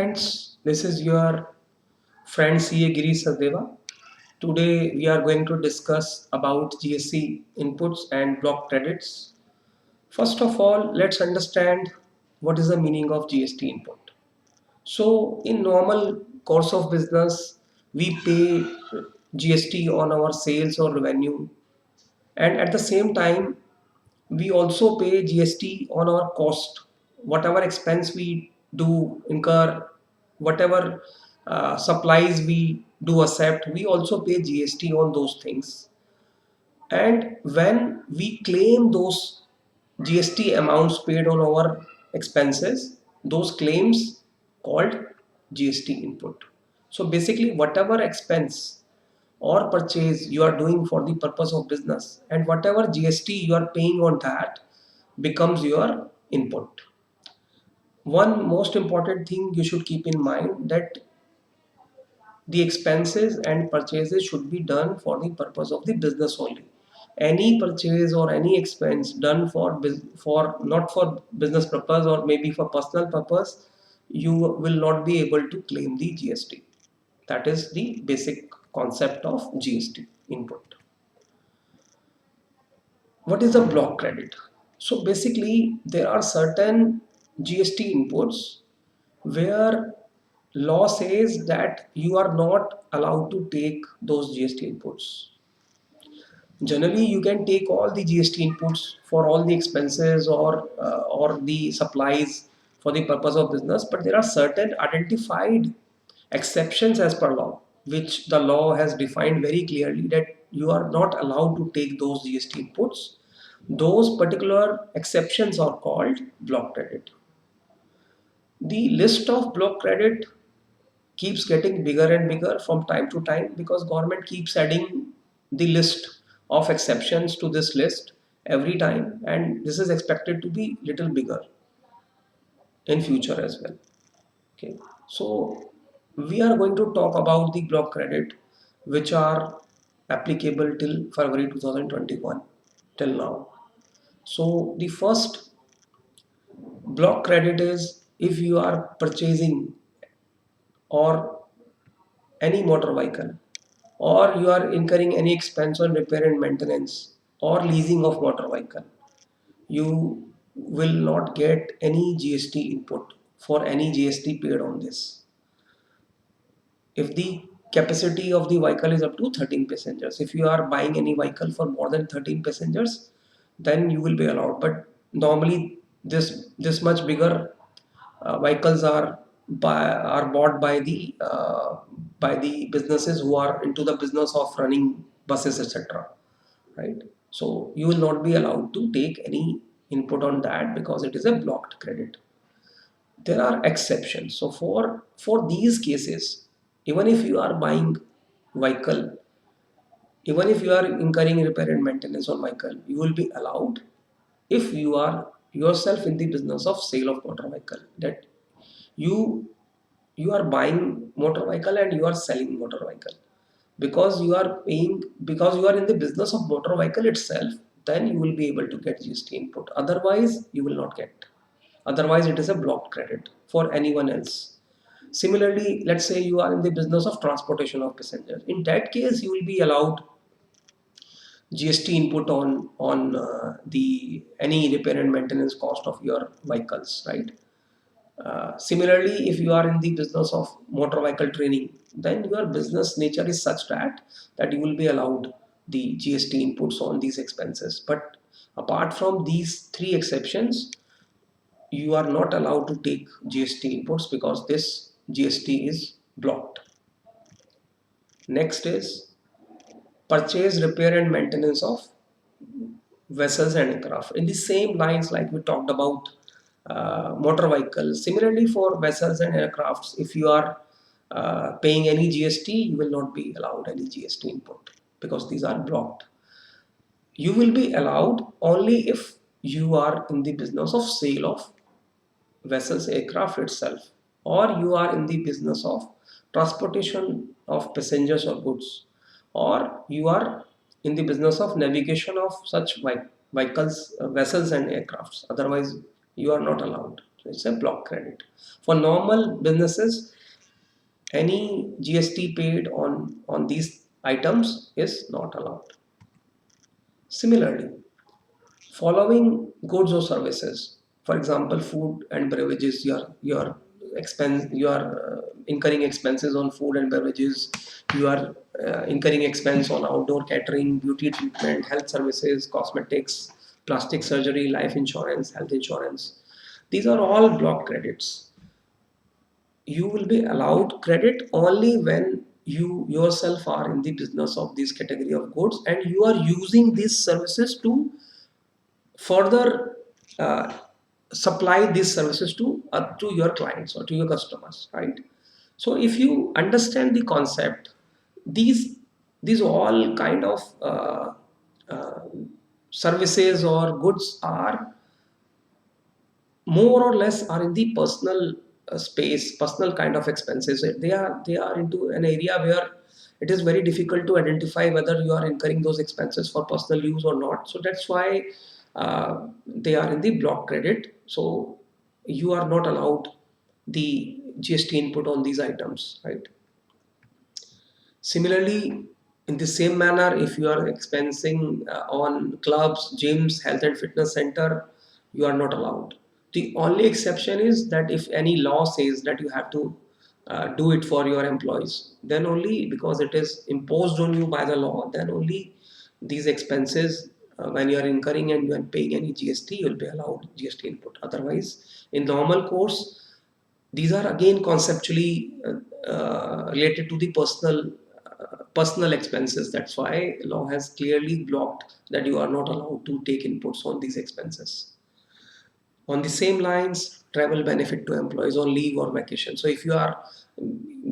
friends, this is your friend CA Girish Sardeva. Today we are going to discuss about GST inputs and block credits. First of all, let's understand what is the meaning of GST input. So in normal course of business, we pay GST on our sales or revenue, and at the same time we also pay GST on our cost, whatever expense we do incur, whatever supplies we do accept, we also pay GST on those things. And when we claim those GST amounts paid on our expenses, those claims called GST input. So basically, whatever expense or purchase you are doing for the purpose of business, and whatever GST you are paying on that becomes your input. One most important thing you should keep in mind that the expenses and purchases should be done for the purpose of the business only. Any purchase or any expense done for not for business purpose or maybe for personal purpose, you will not be able to claim the GST. That is the basic concept of GST input. What is a block credit? So basically, there are certain GST inputs where law says that you are not allowed to take those GST inputs. Generally, you can take all the GST inputs for all the expenses or the supplies for the purpose of business, but there are certain identified exceptions as per law, which the law has defined very clearly that you are not allowed to take those GST inputs. Those particular exceptions are called block credit. The list of block credit keeps getting bigger and bigger from time to time because government keeps adding the list of exceptions to this list every time, and this is expected to be little bigger in future as well. Okay, so we are going to talk about the block credit which are applicable till February 2021 till now. So the first block credit is if you are purchasing or any motor vehicle, or you are incurring any expense on repair and maintenance or leasing of motor vehicle, you will not get any GST input for any GST paid on this. If the capacity of the vehicle is up to 13 passengers, if you are buying any vehicle for more than 13 passengers, then you will be allowed. But normally this much bigger vehicles are bought by the businesses who are into the business of running buses, etc., right? So you will not be allowed to take any input on that because it is a blocked credit. There are exceptions. So for these cases, even if you are buying vehicle, even if you are incurring repair and maintenance on vehicle, you will be allowed if you are yourself in the business of sale of motor vehicle, that you you are buying motor vehicle and you are selling motor vehicle, because you are paying, because you are in the business of motor vehicle itself, then you will be able to get GST input. Otherwise you will not get. Otherwise it is a blocked credit for anyone else. Similarly, let's say you are in the business of transportation of passengers. In that case, you will be allowed GST input on the any repair and maintenance cost of your vehicles, right? Similarly, if you are in the business of motor vehicle training, then your business nature is such that you will be allowed the GST inputs on these expenses. But apart from these three exceptions, you are not allowed to take GST inputs because this GST is blocked. Next is purchase, repair and maintenance of vessels and aircraft. In the same lines like we talked about motor vehicles, similarly for vessels and aircrafts, if you are paying any GST, you will not be allowed any GST input because these are blocked. You will be allowed only if you are in the business of sale of vessels, aircraft itself, or you are in the business of transportation of passengers or goods, or you are in the business of navigation of such vehicles, vessels and aircrafts. Otherwise you are not allowed. It's a block credit. For normal businesses, any GST paid on these items is not allowed. Similarly, following goods or services, for example, food and beverages, your expense, you are incurring expenses on food and beverages, you are incurring expense on outdoor catering, beauty treatment, health services, cosmetics, plastic surgery, life insurance, health insurance. These are all block credits. You will be allowed credit only when you yourself are in the business of this category of goods and you are using these services to further uh, supply these services to your clients or to your customers, right? So if you understand the concept, these these all kind of uh, services or goods are more or less are in the personal space, personal kind of expenses. They are into an area where it is very difficult to identify whether you are incurring those expenses for personal use or not. So that's why they are in the block credit. So you are not allowed the GST input on these items, right? Similarly, in the same manner, if you are expensing on clubs, gyms, health and fitness center, you are not allowed. The only exception is that if any law says that you have to do it for your employees, then only because it is imposed on you by the law, then only these expenses, when you are incurring and you are paying any GST, you will be allowed GST input. Otherwise, in normal course, these are again conceptually related to the personal expenses. That's why law has clearly blocked that you are not allowed to take inputs on these expenses. On the same lines, travel benefit to employees on leave or vacation. So if you are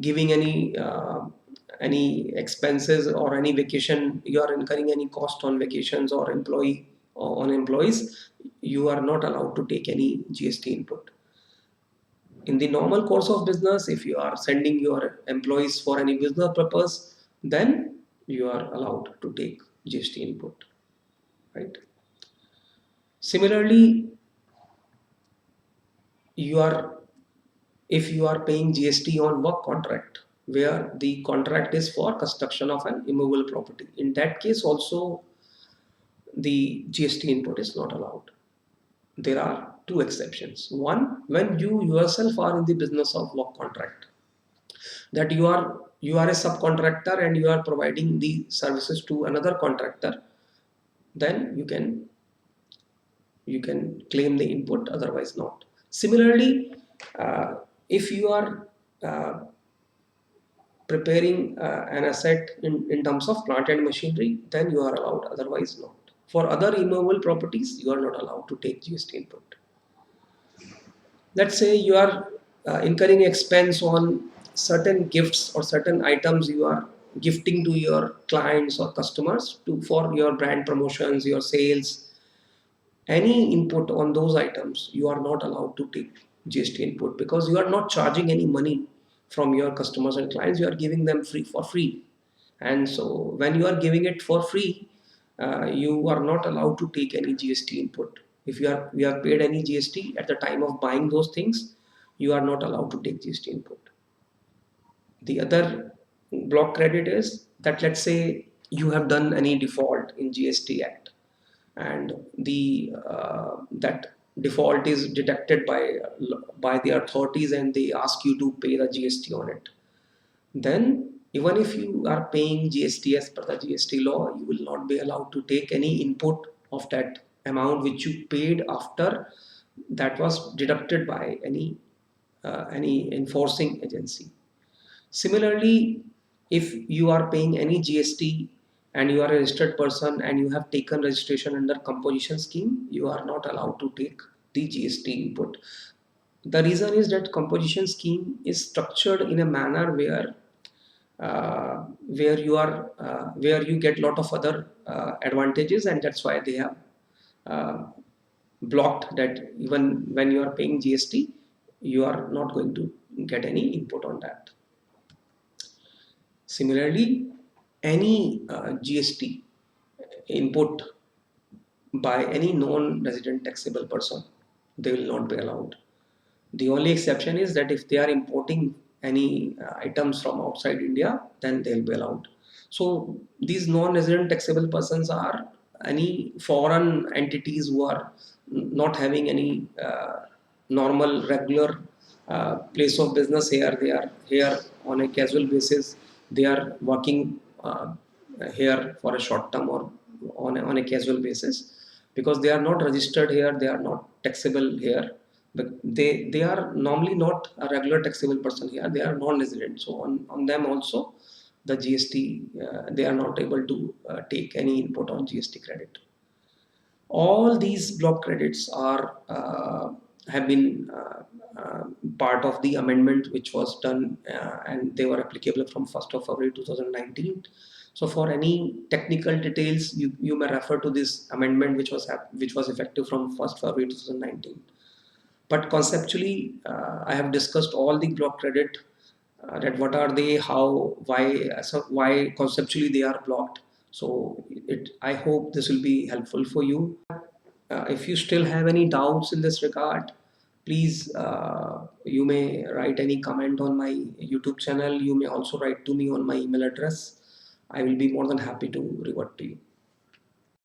giving any expenses or any vacation, you are incurring any cost on vacations or employee or on employees, you are not allowed to take any GST input. In the normal course of business, if you are sending your employees for any business purpose, then you are allowed to take GST input, right? Similarly, you are if you are paying GST on work contract where the contract is for construction of an immovable property, in that case also the GST input is not allowed. There are two exceptions. One, when you yourself are in the business of work contract, that you are a subcontractor and you are providing the services to another contractor, then you can claim the input, otherwise not. Similarly, if you are uh, preparing an asset in terms of plant and machinery, then you are allowed, otherwise not. For other immovable properties, you are not allowed to take GST input. Let's say you are incurring expense on certain gifts or certain items you are gifting to your clients or customers for your brand promotions, your sales. Any input on those items, you are not allowed to take GST input because you are not charging any money from your customers and clients. You are giving them free for free. And so when you are giving it for free, you are not allowed to take any GST input. If you have paid any GST at the time of buying those things, you are not allowed to take GST input. The other block credit is that, let's say you have done any default in GST Act, and the that default is detected by the authorities and they ask you to pay the GST on it. Then even if you are paying GST as per the GST law, you will not be allowed to take any input of that amount which you paid after that was deducted by any enforcing agency. Similarly, if you are paying any GST and you are a registered person and you have taken registration under composition scheme, you are not allowed to take the GST input. The reason is that composition scheme is structured in a manner where you get lot of other advantages, and that's why they have uh, blocked that even when you are paying GST, you are not going to get any input on that. Similarly, any GST input by any non-resident taxable person, they will not be allowed. The only exception is that if they are importing any items from outside India, then they'll be allowed. So these non-resident taxable persons are any foreign entities who are not having any normal, regular place of business here. They are here on a casual basis. They are working here for a short term or on a casual basis, because they are not registered here, they are not taxable here, but they are normally not a regular taxable person here, they are non-resident. So on them also the GST, they are not able to take any input on GST credit. All these block credits are have been part of the amendment which was done, and they were applicable from 1st of February 2019. So for any technical details, you may refer to this amendment which was effective from 1st February 2019. But conceptually, I have discussed all the block credit, that what are they, how, why, so why conceptually they are blocked. So I hope this will be helpful for you. If you still have any doubts in this regard, please, you may write any comment on my YouTube channel. You may also write to me on my email address. I will be more than happy to revert to you.